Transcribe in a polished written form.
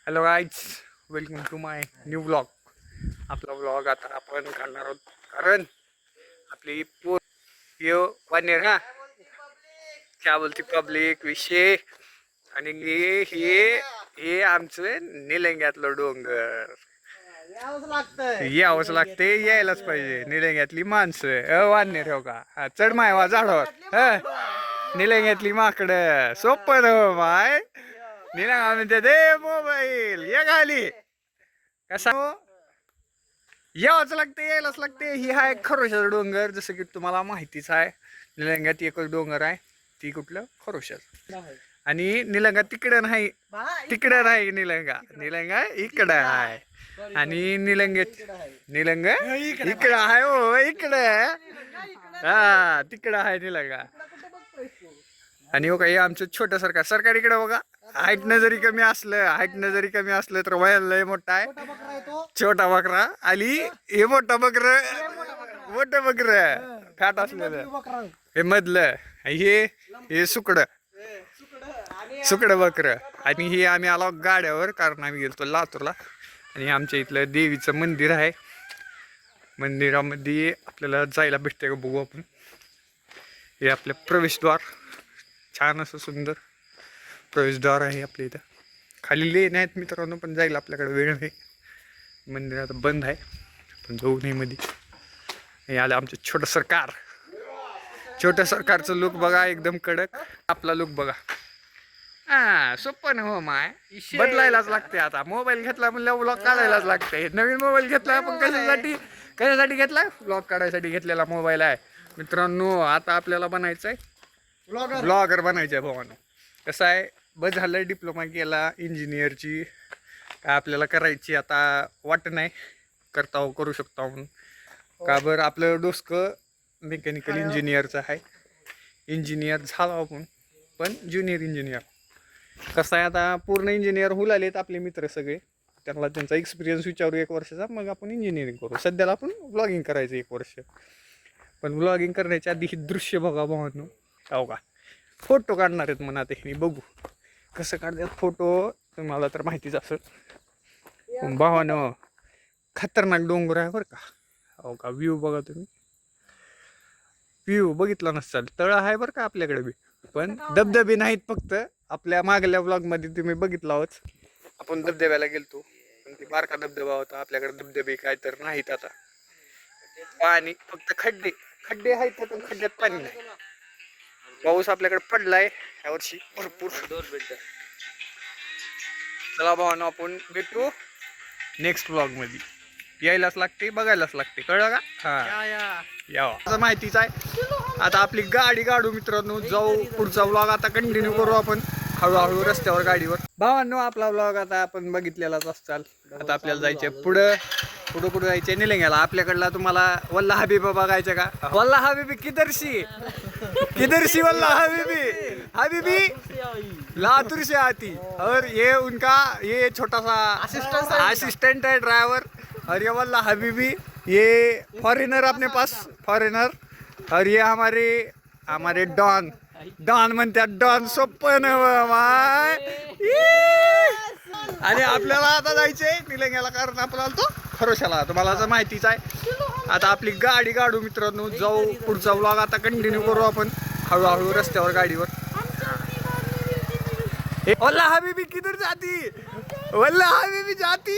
Hello guys, welcome to my new blog. आपला blog आता आपण काढणार आहोत कारण आपली वानेर हा क्या बोलती पब्लिक विषय. आणि हे आमचं निलंग्यातलं डोंगर यावंच लागते, यायलाच पाहिजे. निलंग्यातली माणसं वानेर हो का चढ मायवा झाडावर निलंग्यातली माकडं सोपं हो माय. निलंगा म्हणते दे मोबाईल ये खाली कसा यावंच लागते, यायलाच लागते. ही हा एक खरोशाचा डोंगर, जसं की तुम्हाला माहितीच आहे. निलंग्यात एकच डोंगर आहे, ती कुठलं खरोशाच. आणि निलंगा तिकडं नाही, तिकडं नाही. निलंगा इकडं आहे. आणि निलंग इकडं आहे. हो इकडं हा तिकडं आहे निलंगा. आणि हो काही आमचं छोटं सरकार इकडे बघा. हाईटनं जरी कमी असलं तर वयाला लय मोठा आहे. छोटा बकरा आली, हे मोठं बकर फॅट असलेलं हे मधलं, हे सुकड बकर. आणि हे आम्ही आलो गाड्यावर कारण आम्ही गेलतो लातूरला. आणि आमच्या इथलं देवीचं मंदिर आहे. मंदिरामध्ये आपल्याला जायला भेटते का बघू आपण. हे आपलं प्रवेशद्वार, छान असं सुंदर प्रवेशद्वार आहे आपल्या इथं. खाली लेन आहेत मित्रांनो, पण जायला आपल्याकडे वेळ नाही. मंदिर आता बंद आहे, पण जाऊ नये मध्ये. हे आलं आमचं छोटं सरकारचं लुक बघा, एकदम कडक. आपला लुक बघा. सोपं ना हो माय, बदलायलाच लागते. आता मोबाईल घेतला म्हणलं व्लॉग काढायलाच लागते. नवीन मोबाईल घेतला आपण कशासाठी घेतला? व्लॉग काढायसाठी घेतलेला मोबाईल आहे मित्रांनो. आता आपल्याला बनायचं आहे ब्लॉगर बनायचं आहे भावानं. कसं आहे, बस झालं डिप्लोमा केला इंजिनियरची, काय आपल्याला करायची आता वाट नाही. करू शकतो म्हणून. का बरं आपलं डोसकं मेकॅनिकल इंजिनियरचं आहे. इंजिनियर झाला आपण, पण ज्युनियर इंजिनियर. कसं आहे, आता पूर्ण इंजिनियर होऊ लागलेत आपले मित्र सगळे. त्यांचा एक्सपिरियन्स विचारू 1 वर्षाचा, मग आपण इंजिनिअरिंग करू. सध्याला आपण व्लॉगिंग करायचं 1 वर्ष. पण व्लॉगिंग करण्याच्या आधी हे दृश्य बघा भावांनो. हो का फोटो काढणार आहेत म्हणा ते, बघू कसं काढतात फोटो. तुम्हाला तर माहितीच असेल भावानं. खतरनाक डोंगर आहे बरं का. हो का व्ह्यू बघा तुम्ही. व्ह्यू बघितला नसाल, तळ आहे बरं का आपल्याकडे बी, पण धबधबे नाहीत. फक्त आपल्या मागल्या व्लॉगमध्ये तुम्ही बघितला आहोत, आपण धबधब्याला गेलतो, पण ते बारका धबधबा होता. आपल्याकडे धबधबे काय तर नाहीत. आता पाणी फक्त खड्डे आहेत, पण खड्ड्यात पाणी नाही. पाऊस आपल्याकडे पडलाय यावर्षी भरपूर. चला भावानो, आपण भेटू नेक्स्ट व्लॉग मध्ये. यायलाच लागते, बघायलाच लागते, कळलं का? हा यावं माहितीच आहे. आता आपली गाडी काढू मित्रांनो, जाऊ. पुढचा व्लॉग आता कंटिन्यू करू आपण हळूहळू रस्त्यावर गाडीवर. भावांनो, आपला व्लॉग आता आपण बघितलेलाच असताल. आता आपल्याला जायचंय पुढं जायचंय निलंग्याला. आपल्याकडला तुम्हाला वल्ला हबीबा बघायचं का? वल्ला हबीबी किधरशी वल्ला हबीबी लातूर से आती. और ये छोटा सा असिस्टेंट है ड्राइवर. और ये वल्ला हबीबी, ये फॉरेनर अपने पास फॉरेनर. और ये हमारे डॉन म्हणतात. डॉन सोपं माय. आणि आपल्याला आता जायचंय निलंग्याला कारण आपण आलतो खरोशाला, तुम्हाला तर माहितीच आहे. आता आपली गाडी काढू मित्रांनो, जाऊ. पुढचा व्लॉग आता कंटिन्यू करू आपण हळूहळू रस्त्यावर गाडीवर. वल्ला हबीबी किधर जाती? वल्ला हबीबी जाती